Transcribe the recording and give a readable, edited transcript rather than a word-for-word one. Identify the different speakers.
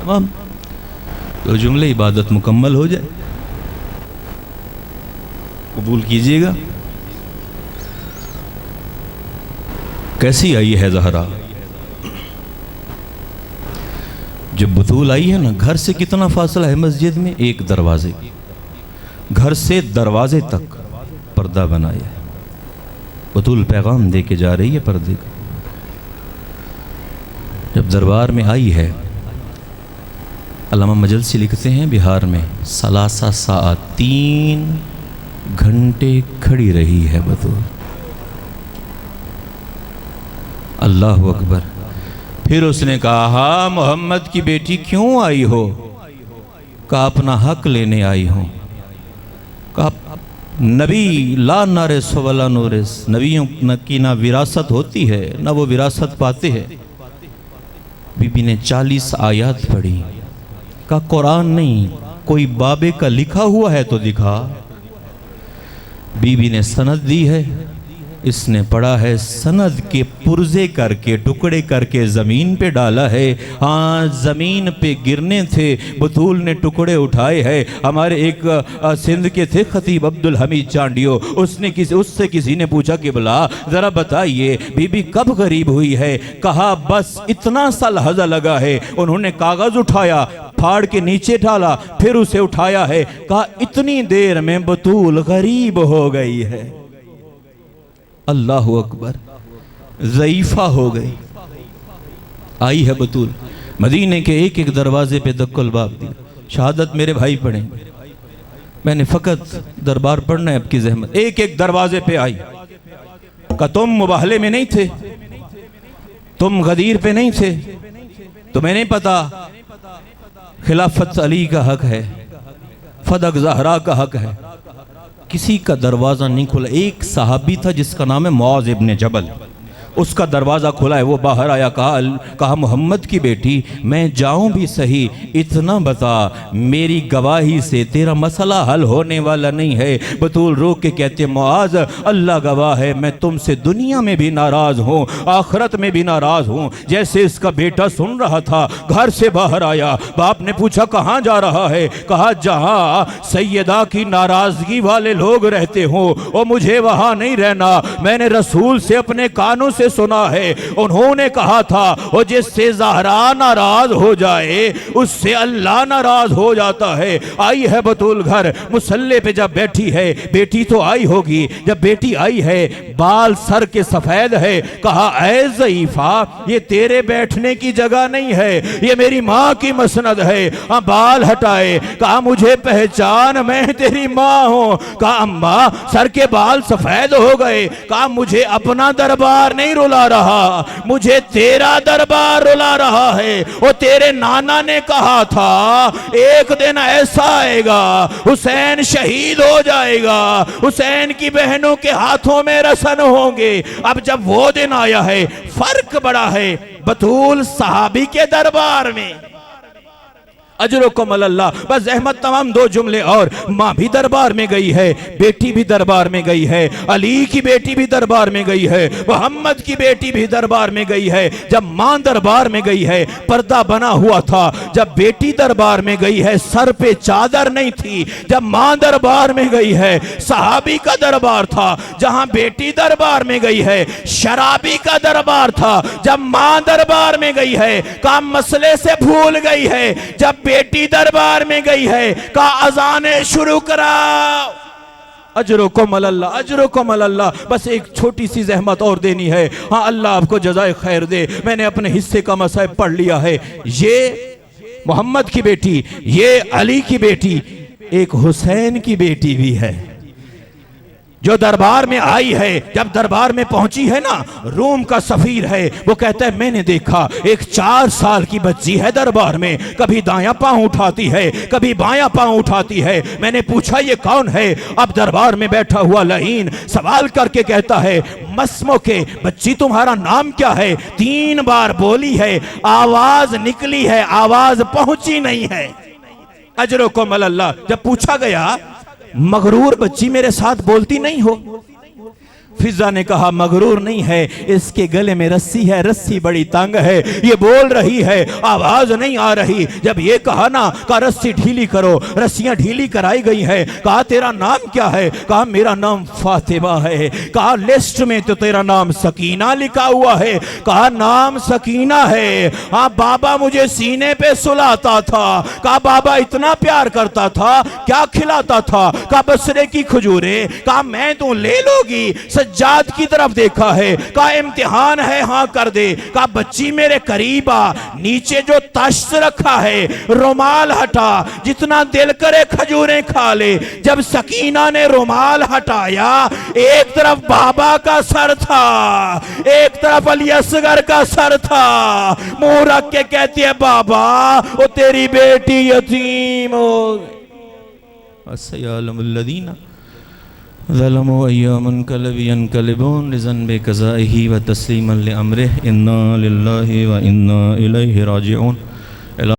Speaker 1: तमाम तो जुमले इबादत मुकम्मल हो जाए। कबूल कीजिएगा। कैसी आई है ज़हरा? जब बतूल आई है ना, घर से कितना फासला है मस्जिद में? एक दरवाजे, घर से दरवाजे तक पर्दा बनाया है। बतूल पैगाम दे के जा रही है पर्दे का। जब दरबार में आई है, अल्लामा मजलसी लिखते हैं बिहार में सलासा सात 3 घंटे खड़ी रही है बतूल। अल्लाह अकबर। फिर उसने कहा, हाँ मोहम्मद की बेटी क्यों आई हो? कहा अपना हक लेने आई हो। कहा नबी ला नारिस वला नूरिस, नबियों की ना विरासत होती है ना वो विरासत पाते हैं। बीबी ने 40 आयत पढ़ी। कहा कुरान नहीं, कोई बाबे का लिखा हुआ है तो दिखा। बीबी ने सनद दी है, इसने पढ़ा है, सनद के पुर्जे करके टुकड़े करके ज़मीन पे डाला है। हाँ ज़मीन पे गिरने थे, बतूल ने टुकड़े उठाए हैं। हमारे एक सिंध के थे खतीब अब्दुल हमीद चांडियो, उससे किसी ने पूछा कि भला ज़रा बताइए बीबी कब गरीब हुई है? कहा बस इतना सा लहजा लगा है। उन्होंने कागज़ उठाया, फाड़ के नीचे डाला, फिर उसे उठाया है। कहा इतनी देर में बतूल गरीब हो गई है। अल्लाह अकबर, ज़ईफ़ा हो गई। आई है बतूल, मदीने के एक एक दरवाजे पे दक्कल बाब दिया। शहादत मेरे भाई पढ़े, मैंने फ़कत दरबार पढ़ना है आपकी ज़हमत। एक एक दरवाजे पे आई। का तुम मुबाहले में नहीं थे, तुम गदीर पे नहीं थे, तुम्हें नहीं पता खिलाफत अली का हक है, फदक ज़हरा का हक है। किसी का दरवाज़ा नहीं खुला। एक सहाबी था जिसका नाम है मुआज़ इब्न जबल, उसका दरवाज़ा खुला है। वो बाहर आया, कहा मोहम्मद की बेटी मैं जाऊं भी सही, इतना बता मेरी गवाही से तेरा मसला हल होने वाला नहीं है। बतूल रोक के कहते मुआज़ अल्लाह गवाह है, मैं तुमसे दुनिया में भी नाराज़ हूँ, आखिरत में भी नाराज़ हूँ। जैसे इसका बेटा सुन रहा था, घर से बाहर आया। बाप ने पूछा कहाँ जा रहा है? कहा जहाँ सैयदा की नाराज़गी वाले लोग रहते हों और मुझे वहाँ नहीं रहना। मैंने रसूल से अपने कानों से सुना है, उन्होंने कहा था और जिससे ज़हरा नाराज हो जाए उससे अल्लाह नाराज हो जाता है। आई है बतूल घर, मुसल्ले पे जब बैठी है, बेटी तो आई होगी। जब बेटी आई है, बाल सर के सफेद है। कहा ऐ ज़ईफ़ा, ये तेरे बैठने की जगह नहीं है, ये मेरी माँ की मसनद है। बाल हटाए। कहा मुझे पहचान, मैं तेरी माँ हूँ। कहा अम्मा सर के बाल सफेद हो गए। कहा मुझे अपना दरबार नहीं रुला रहा, मुझे तेरा दरबार रुला रहा है। और तेरे नाना ने कहा था एक दिन ऐसा आएगा हुसैन शहीद हो जाएगा, हुसैन की बहनों के हाथों में रसन होंगे। अब जब वो दिन आया है, फर्क बड़ा है। बतूल सहाबी के दरबार में, अजरुकुम अल्लाह। बस अहमद तमाम 2 जुमले और। माँ भी दरबार में गई है, बेटी भी दरबार में गई है, अली की बेटी भी दरबार में गई है, मोहम्मद की बेटी भी दरबार में गई है। जब माँ दरबार में गई है, पर्दा बना हुआ था। जब बेटी दरबार में गई है, सर पे चादर नहीं थी। जब माँ दरबार में गई है, सहाबी का दरबार था। जहां बेटी दरबार में गई है, शराबी का दरबार था। जब माँ दरबार में गई है, काम मसले से भूल गई है। जब बेटी दरबार में गई है, का अजाने शुरू कराओ। अजरुकुम अल्लाह, अजरुकुम अल्लाह। बस एक छोटी सी जहमत और देनी है। हाँ अल्लाह आपको जज़ाए खैर दे। मैंने अपने हिस्से का मसाइब पढ़ लिया है। ये मोहम्मद की बेटी, ये अली की बेटी, एक हुसैन की बेटी भी है जो दरबार में आई है। जब दरबार में पहुंची है ना, रोम का सफीर है, वो कहता है मैंने देखा एक 4 साल की बच्ची है दरबार में, कभी दायां पांव उठाती है, कभी बायां पांव उठाती है। मैंने पूछा ये कौन है? अब दरबार में बैठा हुआ लहीन सवाल करके कहता है मस्मो के बच्ची तुम्हारा नाम क्या है? 3 बार बोली है, आवाज निकली है, आवाज पहुंची नहीं है। अजरुकुम अल्लाह। जब पूछा गया मगरूर बच्ची मेरे साथ बोलती नहीं हो? फिजा ने कहा मगरूर नहीं है, इसके गले में रस्सी है, रस्सी बड़ी तंग है, ये बोल रही है, आवाज नहीं आ रही। जब ये कहा ना, कहा रस्सी ढीली करो, रस्सियां ढीली कराई गई है। कहा तेरा नाम क्या है? कहा मेरा नाम फातिमा है। कहा लिस्ट में तो तेरा नाम सकीना लिखा हुआ है। कहा नाम सकीना है, हाँ बाबा मुझे सीने पे सुलाता था। कहा बाबा इतना प्यार करता था, क्या खिलाता था? कहा बसरे की खजूरें। कहा मैं तो ले लोगी? सज्जाद की तरफ देखा है, कहा इम्तिहान है, हाँ कर दे। कहा बच्ची मेरे करीब आ, नीचे जो तश्त रखा है रुमाल हटा, जितना दिल करे खजूरें खा ले। जब सकीना ने रुमाल हटाया, एक तरफ बाबा का सर था, एक तरफ अली असगर का सर था। मुंह रख के कहती है बाबा वो तेरी बेटी यतीम हो गई। ज़लमु अय्यामन कलबी यनकलिबून लिज़न्बि क़ज़ाइही व तस्लीमन लिअम्रिही इन्ना लिल्लाहि व इन्ना इलैहि राजिऊन।